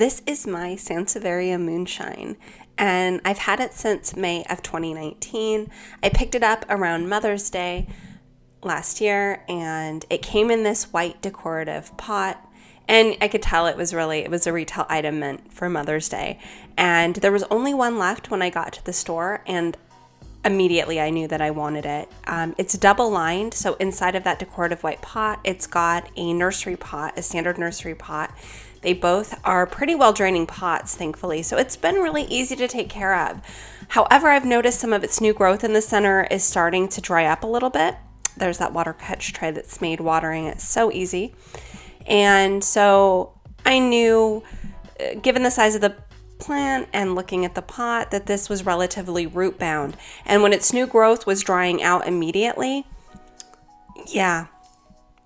This is my Sansevieria Moonshine, and I've had it since May of 2019. I picked it up around Mother's Day last year, and it came in this white decorative pot, and I could tell it was a retail item meant for Mother's Day. And there was only one left when I got to the store, and immediately I knew that I wanted it. It's double lined, so inside of that decorative white pot, it's got a nursery pot, a standard nursery pot. They both are pretty well draining pots, thankfully, so it's been really easy to take care of. However, I've noticed some of its new growth in the center is starting to dry up a little bit. There's that water catch tray that's made watering it so easy. And so I knew, given the size of the plant and looking at the pot, that this was relatively root bound. And when its new growth was drying out immediately,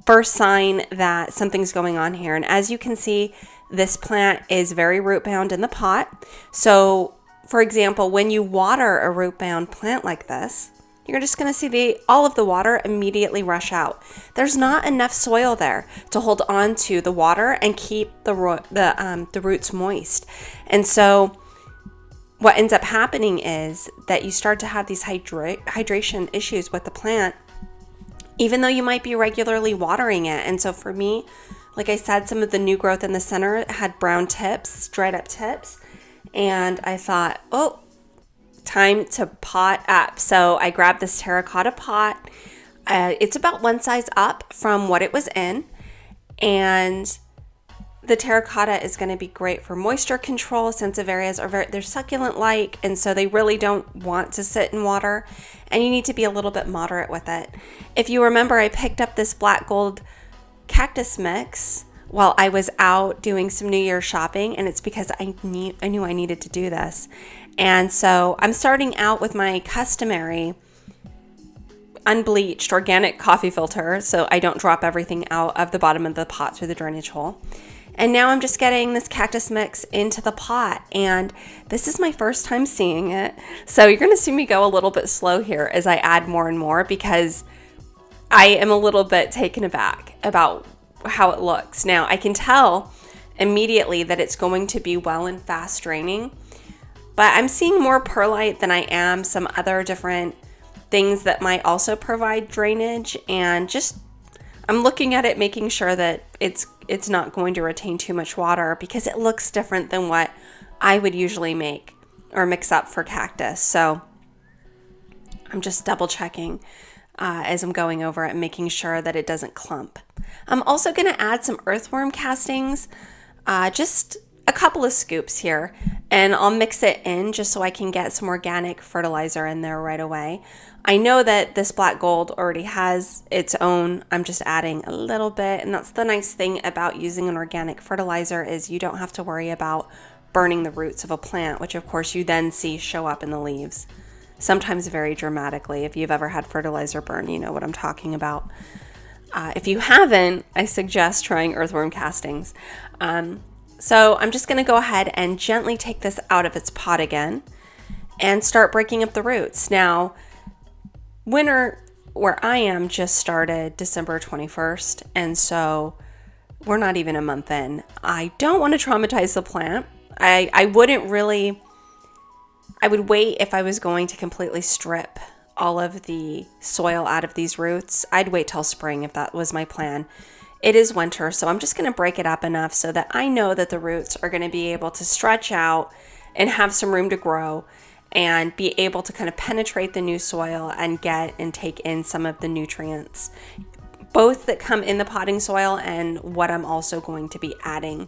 first sign that something's going on here. And as you can see, this plant is very root bound in the pot. So for example, when you water a root bound plant like this, you're just going to see all of the water immediately rush out. There's not enough soil there to hold on to the water and keep the roots moist. And so what ends up happening is that you start to have these hydration issues with the plant, even though you might be regularly watering it. And so for me, like I said, some of the new growth in the center had brown tips, dried up tips. And I thought, time to pot up. So I grabbed this terracotta pot. It's about one size up from what it was in. And the terracotta is going to be great for moisture control. Sansevierias they're succulent-like, and so they really don't want to sit in water, and you need to be a little bit moderate with it. If you remember, I picked up this black gold cactus mix while I was out doing some New Year's shopping, and it's because I knew I needed to do this. And so I'm starting out with my customary unbleached organic coffee filter so I don't drop everything out of the bottom of the pot through the drainage hole. And now I'm just getting this cactus mix into the pot, and this is my first time seeing it. So you're gonna see me go a little bit slow here as I add more and more, because I am a little bit taken aback about how it looks. Now I can tell immediately that it's going to be well and fast draining, but I'm seeing more perlite than I am some other different things that might also provide drainage, and just I'm looking at it, making sure that it's not going to retain too much water, because it looks different than what I would usually make or mix up for cactus. So I'm just double checking as I'm going over it and making sure that it doesn't clump. I'm also going to add some earthworm castings, just a couple of scoops here, and I'll mix it in just so I can get some organic fertilizer in there right away. I know that this black gold already has its own. I'm just adding a little bit, and that's the nice thing about using an organic fertilizer, is you don't have to worry about burning the roots of a plant, which of course you then see show up in the leaves, sometimes very dramatically. If you've ever had fertilizer burn, you know what I'm talking about. If you haven't, I suggest trying earthworm castings. So I'm just going to go ahead and gently take this out of its pot again and start breaking up the roots. Now, winter where I am just started December 21st, and so we're not even a month in. I don't want to traumatize the plant. I would wait if I was going to completely strip all of the soil out of these roots. I'd wait till spring if that was my plan. It is winter, so I'm just going to break it up enough so that I know that the roots are going to be able to stretch out and have some room to grow and be able to kind of penetrate the new soil and get and take in some of the nutrients, both that come in the potting soil and what I'm also going to be adding,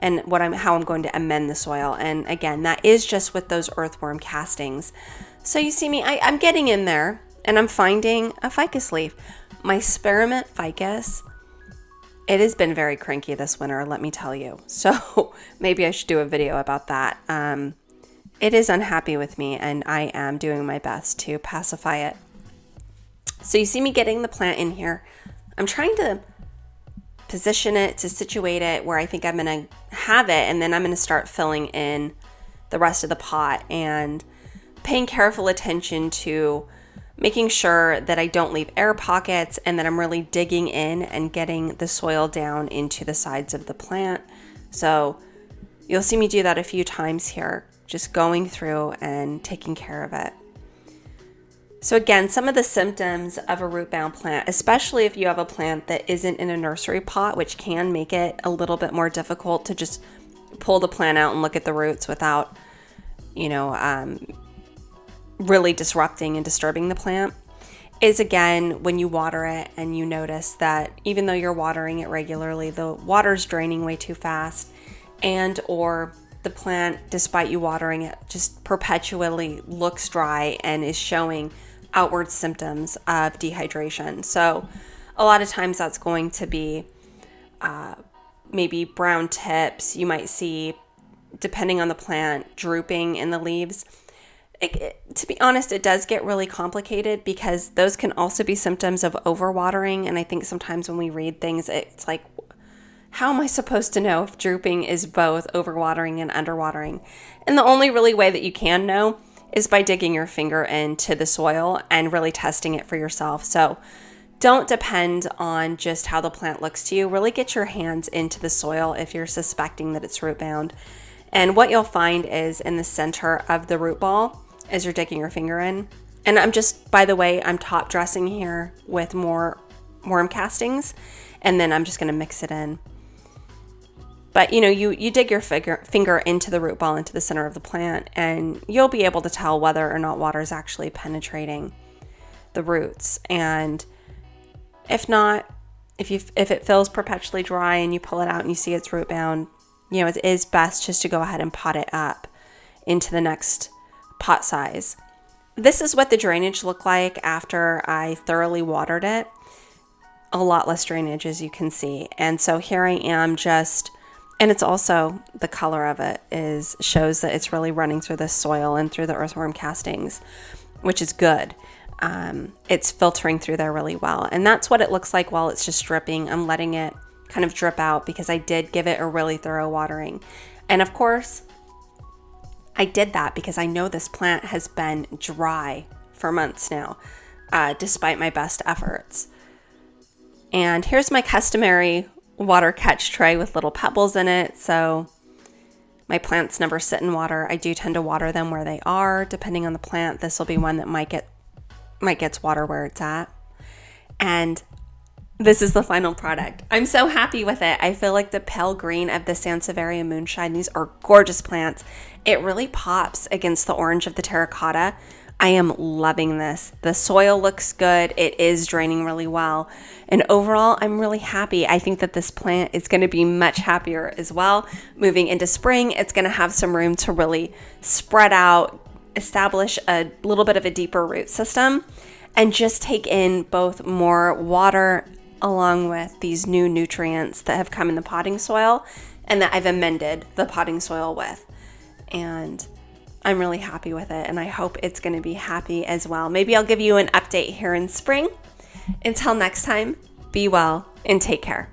and how I'm going to amend the soil. And again, that is just with those earthworm castings. So you see me, I'm getting in there, and I'm finding a ficus leaf. My spearmint ficus, it has been very cranky this winter, let me tell you. So maybe I should do a video about that. It is unhappy with me, and I am doing my best to pacify it. So you see me getting the plant in here. I'm trying to position it, to situate it where I think I'm going to have it, and then I'm going to start filling in the rest of the pot and paying careful attention to making sure that I don't leave air pockets and that I'm really digging in and getting the soil down into the sides of the plant. So You'll see me do that a few times here, just going through and taking care of it. So again, some of the symptoms of a root-bound plant, especially if you have a plant that isn't in a nursery pot, which can make it a little bit more difficult to just pull the plant out and look at the roots without, really disrupting and disturbing the plant, is again when you water it and you notice that even though you're watering it regularly, the water's draining way too fast, and or the plant, despite you watering it, just perpetually looks dry and is showing outward symptoms of dehydration. So a lot of times that's going to be maybe brown tips. You might see, depending on the plant, drooping in the leaves. To be honest, it does get really complicated because those can also be symptoms of overwatering. And I think sometimes when we read things, it's like, how am I supposed to know if drooping is both overwatering and underwatering? And the only really way that you can know is by digging your finger into the soil and really testing it for yourself. So don't depend on just how the plant looks to you. Really get your hands into the soil if you're suspecting that it's root bound. And what you'll find is in the center of the root ball, as you're digging your finger in, and by the way, I'm top dressing here with more worm castings, and then I'm just going to mix it in. But you dig your finger into the root ball, into the center of the plant, and you'll be able to tell whether or not water is actually penetrating the roots. And if not, if it feels perpetually dry and you pull it out and you see it's root bound, it is best just to go ahead and pot it up into the next pot size. This is what the drainage looked like after I thoroughly watered it. A lot less drainage, as you can see. And so here I am and it's also, the color of it shows that it's really running through the soil and through the earthworm castings, which is good. It's filtering through there really well. And that's what it looks like while it's just dripping. I'm letting it kind of drip out because I did give it a really thorough watering. And of course, I did that because I know this plant has been dry for months now, despite my best efforts. And here's my customary water catch tray with little pebbles in it. So my plants never sit in water. I do tend to water them where they are. Depending on the plant, this will be one that might get water where it's at. And this is the final product. I'm so happy with it. I feel like the pale green of the Sansevieria Moonshine, these are gorgeous plants. It really pops against the orange of the terracotta. I am loving this. The soil looks good. It is draining really well. And overall, I'm really happy. I think that this plant is going to be much happier as well. Moving into spring, it's going to have some room to really spread out, establish a little bit of a deeper root system, and just take in both more water along with these new nutrients that have come in the potting soil and that I've amended the potting soil with. And I'm really happy with it, and I hope it's going to be happy as well. Maybe I'll give you an update here in spring. Until next time, be well and take care.